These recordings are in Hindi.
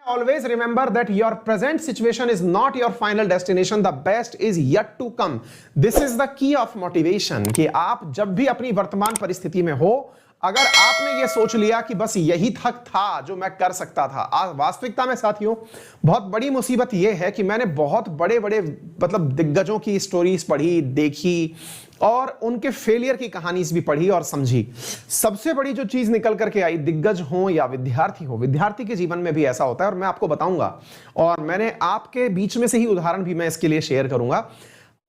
Always remember that your present situation is not your final destination. The best is yet to come. This is the key of motivation कि आप जब भी अपनी वर्तमान परिस्थिति में हो, अगर आपने ये सोच लिया कि बस यही तक था जो मैं कर सकता था, वास्तविकता में साथियों बहुत बड़ी मुसीबत ये है कि मैंने बहुत बड़े बड़े मतलब दिग्गजों की स्टोरीज पढ़ी, देखी और उनके फेलियर की कहानीज भी पढ़ी और समझी। सबसे बड़ी जो चीज निकल करके आई, दिग्गज हो या विद्यार्थी हो, विद्यार्थी के जीवन में भी ऐसा होता है और मैं आपको बताऊंगा और मैंने आपके बीच में से ही उदाहरण भी मैं इसके लिए शेयर करूंगा।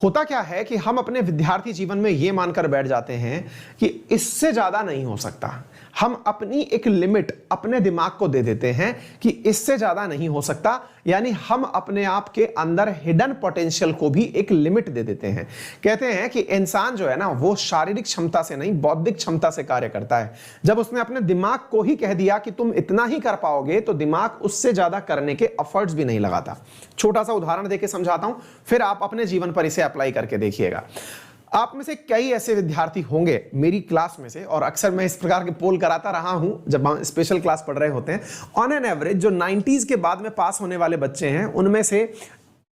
होता क्या है कि हम अपने विद्यार्थी जीवन में यह मानकर बैठ जाते हैं कि इससे ज्यादा नहीं हो सकता। हम अपनी एक लिमिट अपने दिमाग को दे देते हैं कि इससे ज्यादा नहीं हो सकता, यानी हम अपने आप के अंदर हिडन पोटेंशियल को भी एक लिमिट दे देते हैं। कहते हैं कि इंसान जो है ना वो शारीरिक क्षमता से नहीं बौद्धिक क्षमता से कार्य करता है। जब उसने अपने दिमाग को ही कह दिया कि तुम इतना ही कर पाओगे तो दिमाग उससे ज्यादा करने के एफर्ट्स भी नहीं लगाता। छोटा सा उदाहरण देके समझाता हूं, फिर आप अपने जीवन पर इसे अप्लाई करके देखिएगा। आप में से कई ऐसे विद्यार्थी होंगे मेरी क्लास में से, और अक्सर मैं इस प्रकार के पोल कराता रहा हूं जब हम स्पेशल क्लास पढ़ रहे होते हैं। ऑन एन एवरेज जो 90s के बाद में पास होने वाले बच्चे हैं उनमें से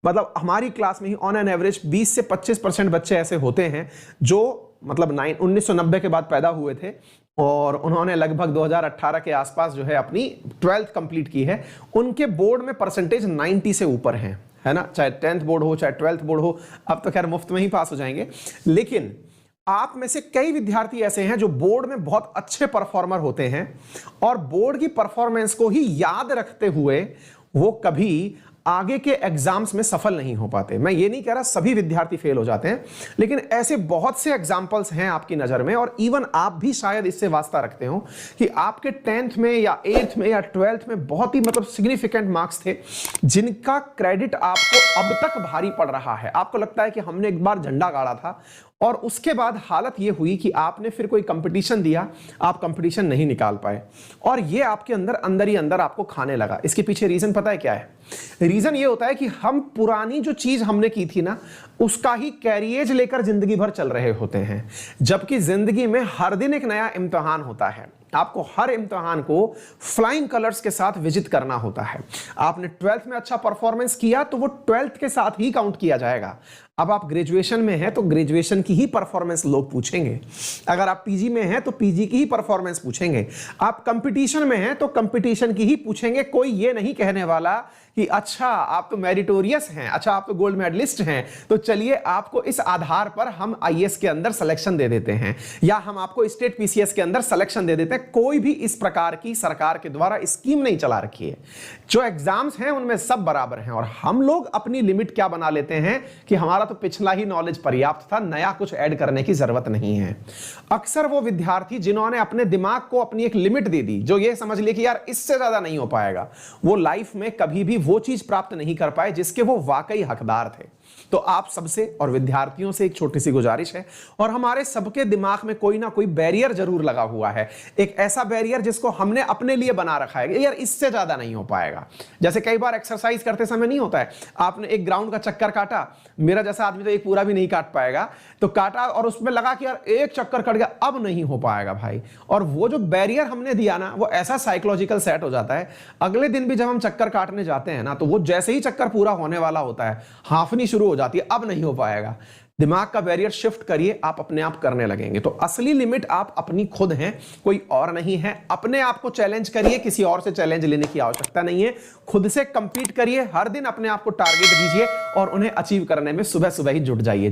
मतलब हमारी क्लास में ही ऑन एन एवरेज 20 से 25% बच्चे ऐसे होते हैं जो मतलब 1990 के बाद पैदा हुए थे और उन्होंने लगभग 2018 के आसपास जो है अपनी 12th कंप्लीट की है। उनके बोर्ड में परसेंटेज 90 से ऊपर है ना, चाहे 10th बोर्ड हो चाहे 12th बोर्ड हो। अब तो खैर मुफ्त में ही पास हो जाएंगे, लेकिन आप में से कई विद्यार्थी ऐसे हैं जो बोर्ड में बहुत अच्छे परफॉर्मर होते हैं और बोर्ड की परफॉर्मेंस को ही याद रखते हुए वो कभी आगे के एग्जाम्स में सफल नहीं हो पाते। मैं ये नहीं कह रहा सभी विद्यार्थी फेल हो जाते हैं, लेकिन ऐसे बहुत से एग्जाम्पल्स हैं आपकी नजर में और इवन आप भी शायद इससे वास्ता रखते हो कि आपके 10th में या 8th में या 12th में बहुत ही मतलब सिग्निफिकेंट मार्क्स थे जिनका क्रेडिट आपको अब तक भारी पड़ रहा है। आपको लगता है कि हमने एक बार झंडा गाड़ा था और उसके बाद हालत यह हुई कि आपने फिर कोई कंपटीशन दिया, आप कंपटीशन नहीं निकाल पाए और यह आपके अंदर ही अंदर आपको खाने लगा। इसके पीछे रीजन पता है क्या है? रीजन यह होता है कि हम पुरानी जो चीज हमने की थी ना उसका ही कैरियज लेकर जिंदगी भर चल रहे होते हैं, जबकि जिंदगी में हर दिन एक नया इम्तिहान होता है। आपको हर इम्तिहान को फ्लाइंग कलर्स के साथ विजिट करना होता है। आपने 12th में अच्छा परफॉर्मेंस किया तो वो 12th के साथ ही काउंट किया जाएगा। अब आप ग्रेजुएशन में हैं तो ग्रेजुएशन की ही परफॉर्मेंस लोग पूछेंगे, अगर आप पीजी में हैं तो पीजी की ही परफॉर्मेंस पूछेंगे, आप कंपटीशन में हैं तो कंपटीशन की ही पूछेंगे। कोई ये नहीं कहने वाला कि अच्छा आप तो मेरिटोरियस हैं, अच्छा आप तो गोल्ड मेडलिस्ट हैं, तो चलिए आपको इस आधार पर हम आईएएस के अंदर सिलेक्शन दे देते हैं या हम आपको स्टेट पीसीएस के अंदर सिलेक्शन दे देते हैं। कोई भी इस प्रकार की सरकार के द्वारा स्कीम नहीं चला रखी है। जो एग्जाम्स हैं उनमें सब बराबर हैं और हम लोग अपनी लिमिट क्या बना लेते हैं कि हमारा तो पिछला ही नॉलेज पर्याप्त था, नया कुछ ऐड करने की जरूरत नहीं है। अक्सर वो विद्यार्थी जिन्होंने अपने दिमाग को अपनी एक लिमिट दे दी, जो ये समझ लिए कि यार इससे ज्यादा नहीं हो पाएगा, वो लाइफ में कभी भी वो चीज प्राप्त नहीं कर पाए जिसके वो वाकई हकदार थे। तो आप सबसे और विद्यार्थियों से एक छोटी सी गुजारिश है, और हमारे सबके दिमाग में कोई ना कोई बैरियर जरूर लगा हुआ है, एक ऐसा बैरियर जिसको हमने अपने लिए बना रखा है, यार इससे ज्यादा नहीं हो पाएगा। जैसे कई बार एक्सरसाइज करते समय नहीं होता है, आपने एक ग्राउंड का चक्कर काटा, मेरा जैसा आदमी तो एक पूरा भी नहीं काट पाएगा, तो काटा और उसमें लगा कि यार एक चक्कर कट गया, अब नहीं हो पाएगा भाई। और वो जो बैरियर हमने दिया ना वो ऐसा साइकोलॉजिकल सेट हो जाता है, अगले दिन भी जब हम चक्कर काटने जाते हैं ना तो वो जैसे ही चक्कर पूरा होने वाला होता है हांफनी शुरू हो जाती है, अब नहीं हो पाएगा। दिमाग का बैरियर शिफ्ट करिए, आप अपने आप करने लगेंगे। तो असली लिमिट आप अपनी खुद हैं, कोई और नहीं है। अपने आप को चैलेंज करिए, किसी और से चैलेंज लेने की आवश्यकता नहीं है। खुद से कंपीट करिए, हर दिन अपने आप को टारगेट दीजिए और उन्हें अचीव करने में सुबह सुबह ही जुट जाइए।